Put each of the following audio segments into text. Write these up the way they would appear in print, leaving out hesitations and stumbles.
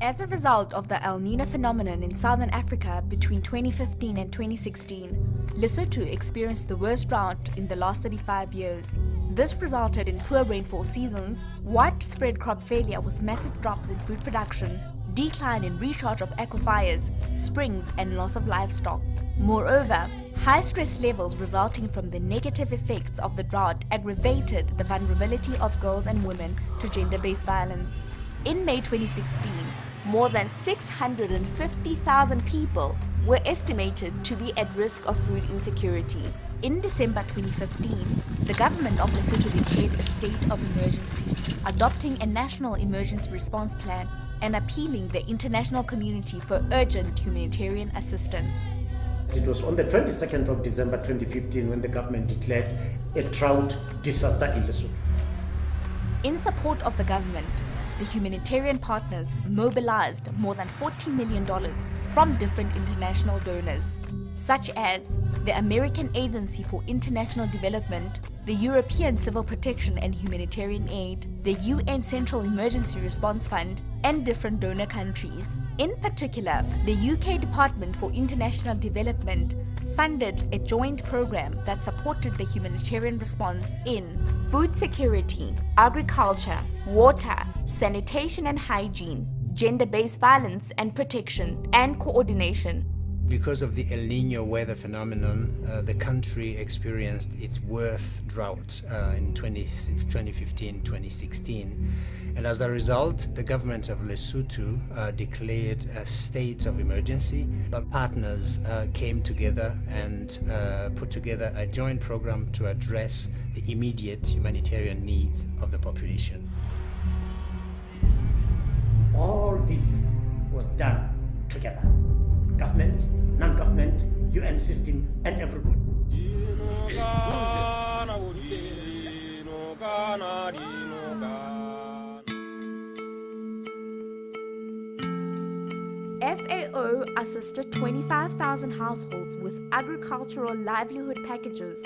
As a result of the El Niño phenomenon in southern Africa between 2015 and 2016, Lesotho experienced the worst drought in the last 35 years. This resulted in poor rainfall seasons, widespread crop failure with massive drops in food production, decline in recharge of aquifers, springs, and loss of livestock. Moreover, high stress levels resulting from the negative effects of the drought aggravated the vulnerability of girls and women to gender-based violence. In May 2016, more than 650,000 people were estimated to be at risk of food insecurity. In December 2015, the government of Lesotho declared a state of emergency, adopting a national emergency response plan and appealing the international community for urgent humanitarian assistance. It was on the 22nd of December 2015 when the government declared a drought disaster in Lesotho. In support of the government, the humanitarian partners mobilized more than $40 million from different international donors, such as the American Agency for International Development, the European Civil Protection and Humanitarian Aid, the UN Central Emergency Response Fund, and different donor countries. In particular, the UK Department for International Development funded a joint program that supported the humanitarian response in food security, agriculture, water, sanitation and hygiene, gender-based violence and protection, and coordination. Because of the El Niño weather phenomenon, the country experienced its worst drought in 2015-2016. And as a result, the government of Lesotho declared a state of emergency. But partners came together and put together a joint program to address the immediate humanitarian needs of the population. All this was done together. Government, non-government, UN system, and everybody. FAO assisted 25,000 households with agricultural livelihood packages,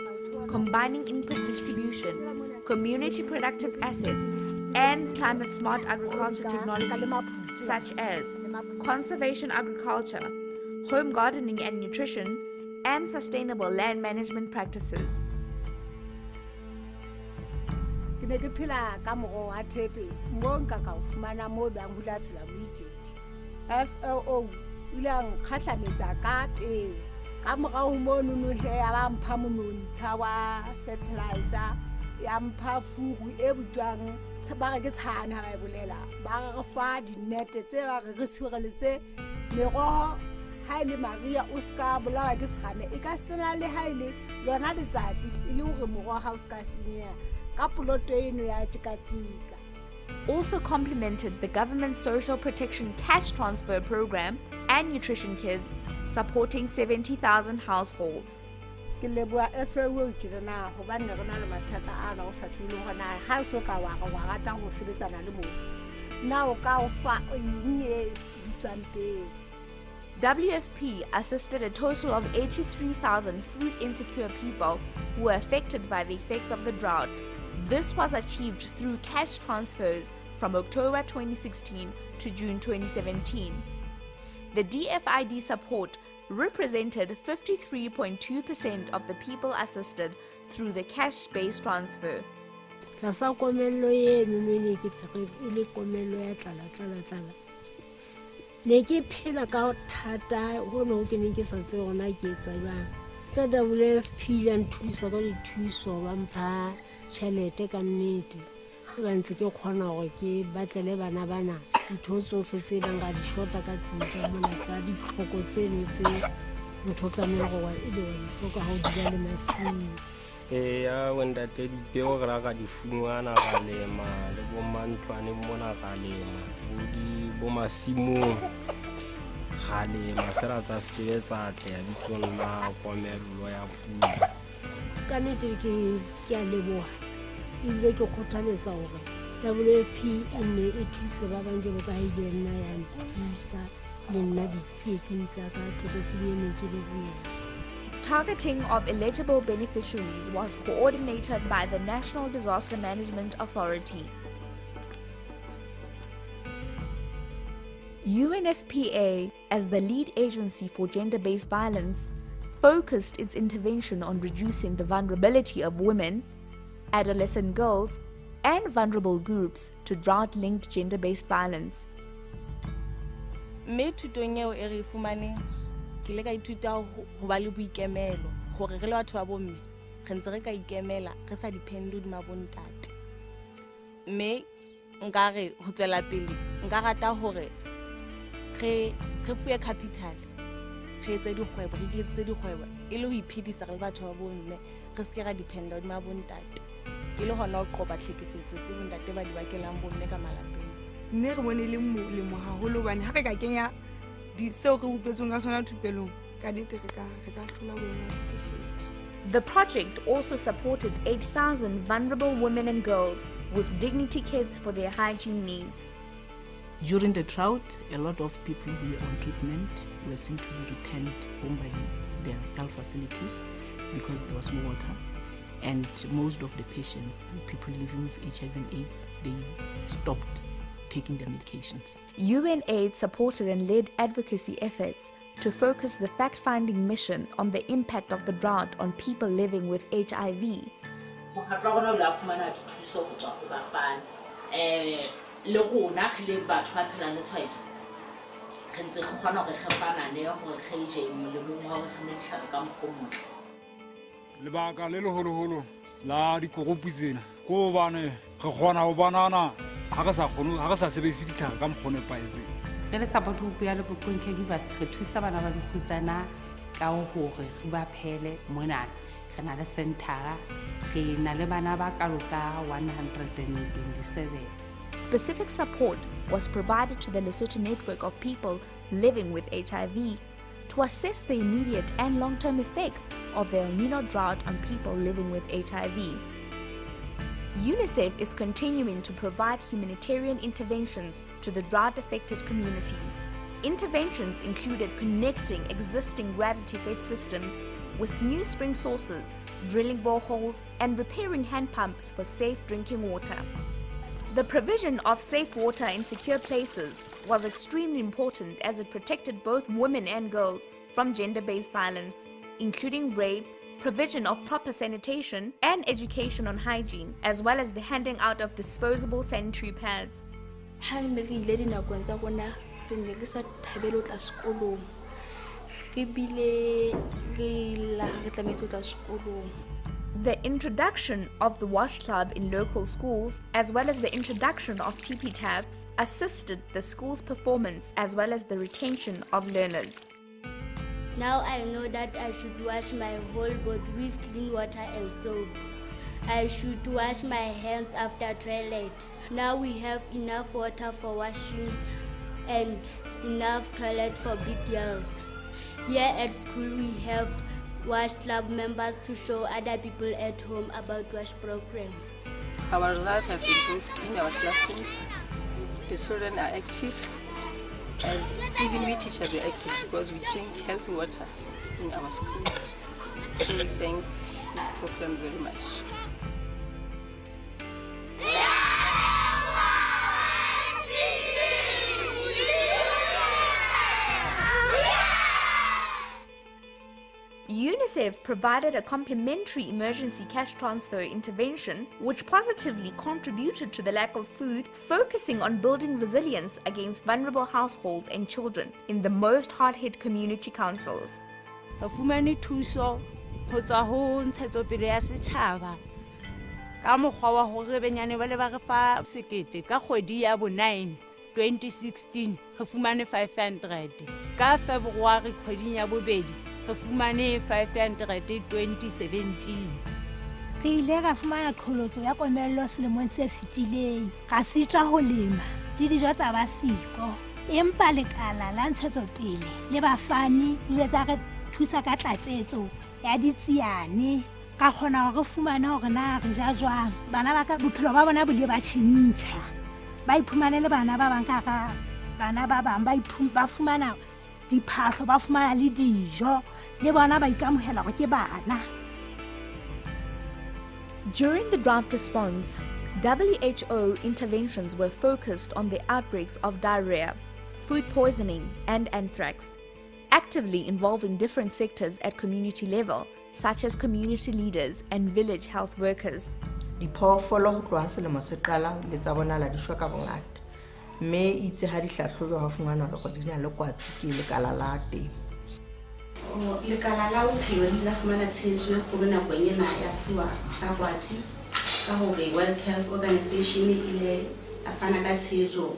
combining input distribution, community productive assets, and climate-smart agriculture technologies such as conservation agriculture, home gardening and nutrition, and sustainable land management practices. FAO ilang khatlametsa ka peo ka morao mono no he ya mpha monontsha wa fertilizer ya mpha furu e butwang ba ke tshana ba bolela ba re fa dinete tse ba re sireletse meroho ha ile maria o ska bolawa ke serame e ka sena le ha ile lona letsatsi ile hore moroho ha o ska senya ka poloto eno ya tshikatika. Also complemented the government social protection cash transfer program and nutrition kits, supporting 70,000 households. Ke leboa FAO ke rena go ba nne rona le mathata a na o sa sile gona ga so ka wa rata go sebetsana le mo na o ka o fa eng e bitsampeo. WFP assisted a total of 83,000 food insecure people who were affected by the effects of the drought. This was achieved through cash transfers from October 2016 to June 2017. The DFID support represented 53.2% of the people assisted through the cash-based transfer. Ka WFP ya nthusa ka dithuso ba mpha tšhelete ka nnete ba ntse ke kgona gore ke batlele bana bana ntho tsotlhe tse bang ga di shota ka tlotla mona tsa ditlhoko tseno tse motho tlamela gore e le ditlhoko ga o dira le masimo. Ya wenda te dipeo ga ga di fungwana ga lema le bo mantlwane mona ga lema bo masimo ga lema fela tsa sekele tsa tle ya ditsonna komello ya pula. Ka nnete ke a leboha ebile ke kgothaletsa gore WFP e nne e thuse ba bang jalo ka ile nna ya nthusa le nna ditsietsing tsa ka tlotse le ne ke le bua. Targeting of eligible beneficiaries was coordinated by the National Disaster Management Authority. UNFPA, as the lead agency for gender-based violence, focused its intervention on reducing the vulnerability of women, adolescent girls, and vulnerable groups to drought-linked gender-based violence. Me thutong eo e re fumaneng ke ile ka ithuta ho ba le boikemelo hore re le batho ba bomme re ntse re ka ikemela re sa depende hodima bontate. Me nka re ho tswela pele nka rata hore re fuwe capital re etse dikgwebo re etse dikgwebo e le ho iphedisa re le batho ba bomme re se ke ra dependa hodima bontate e le hona ho qoba tlhekefetso tse bontate ba di bakelang bomme ka malapeng. Mme re bone le molemo haholo hobane ha re ka kenya seo re utlwetseng ka sona thupelong ka nnete re ka hlola boemo ba tlhekefetso. The project also supported 8,000 vulnerable women and girls with dignity kits for their hygiene needs. During the drought, a lot of people who were on treatment were seen to be returned home by their health facilities because there was no water. And most of the patients, people living with HIV and AIDS, they stopped taking their medications. UNAIDS supported and led advocacy efforts to focus the fact-finding mission on the impact of the drought on people living with HIV. Lebaka le leholoholo la dikorupu tsena ko bane re kgona ho banana ha re sa sebedise ditlhare ka mokgwa o nepahetseng. Re le support group ya Lebokong Caregivers re thusa bana ba dikgutsana ka hore re ba phele mona re na le centera re na le bana ba ka loka 127. Specific support was provided to the Lesotho network of people living with HIV to assess the immediate and long-term effects of the El Niño drought on people living with HIV. UNICEF is continuing to provide humanitarian interventions to the drought-affected communities. Interventions included connecting existing gravity-fed systems with new spring sources, drilling boreholes, and repairing hand pumps for safe drinking water. The provision of safe water in secure places was extremely important as it protected both women and girls from gender-based violence, including rape, provision of proper sanitation, and education on hygiene, as well as the handing out of disposable sanitary pads. The introduction of the wash club in local schools, as well as the introduction of TP tabs, assisted the school's performance as well as the retention of learners. Now I know that I should wash my whole body with clean water and soap. I should wash my hands after toilet. Now we have enough water for washing and enough toilet for big girls. Here at school we have wash club members to show other people at home about wash program. Our results have improved in our classrooms. The children are active, and even we teachers were active because we drink healthy water in our school. So we thank this program very much. UNICEF provided a complimentary emergency cash transfer intervention which positively contributed to the lack of food, focusing on building resilience against vulnerable households and children in the most hard-hit community councils. Fumane thuso ho tswa ho ntshetsopele ya setjhaba ka mokgwa wa hore benyane ba le ba re fa sekete ka kgwedi ya bo 9 2016 re fumane 500 ka February kgweding ya bobedi re fumane 500 2017. Re ile ra fumana qholotso ya komello selemong se fetileng ga sitswa ho lema le dijo tsa basiko empa lekala la ntshetsopele le bafani le tsa re thusa ka tlatsetso ya ditsiane ka khona re fumana hore na re ja jwang bana ba ka bophelo ba bona bo le ba tshintjha ba iphumane le bana ba bang ka bana ba bang ba fumana diphahlo ba fumana le dijo le bona ba ikamohela go ke bana. During the drought response, WHO interventions were focused on the outbreaks of diarrhea, food poisoning, and anthrax, actively involving different sectors at community level, such as community leaders and village health workers. Diphoofolo ho tloha selemo se qala le tsa bonahala di shwa ka bongata, mme itse ha di hlahlojwa ha fungana hore di na le kwatsi ke lekala la teng. Lekala la bophelo di la fumana tshehetso go bona nakong ena ya sewa sa kwatsi ka hore World Health Organization ile a fana ka tshehetso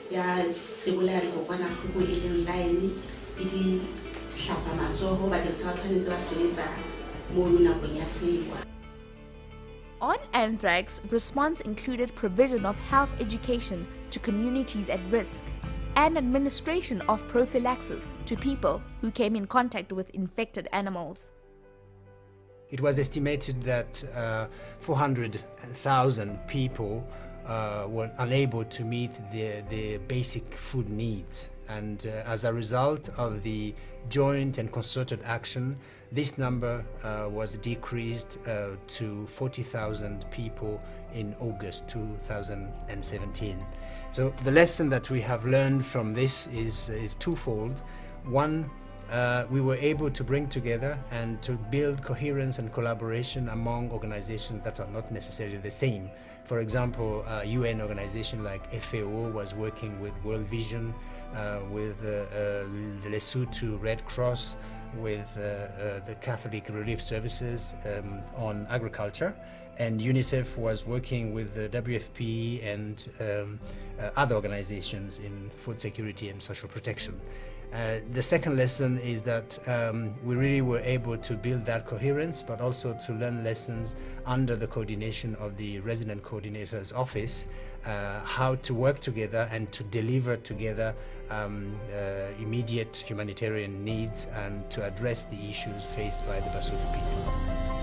ya sebolaya dikokwanahloko e leng Lyme le di hlapa matsoho bakeng sa batho ba ntse ba sebetsa moo nakong ya sewa. On anthrax, response included provision of health education to communities at risk and administration of prophylaxis to people who came in contact with infected animals. It was estimated that 400,000 people were unable to meet their basic food needs. And as a result of the joint and concerted action, this number was decreased to 40,000 people in August 2017. So the lesson that we have learned from this is twofold. One, we were able to bring together and to build coherence and collaboration among organizations that are not necessarily the same. For example, a UN organization like FAO was working with World Vision, with the Lesotho Red Cross, with the Catholic Relief Services on agriculture, and UNICEF was working with the WFP and other organizations in food security and social protection. The second lesson is that we really were able to build that coherence, but also to learn lessons under the coordination of the Resident Coordinator's Office, how to work together and to deliver together immediate humanitarian needs and to address the issues faced by the Basotho people.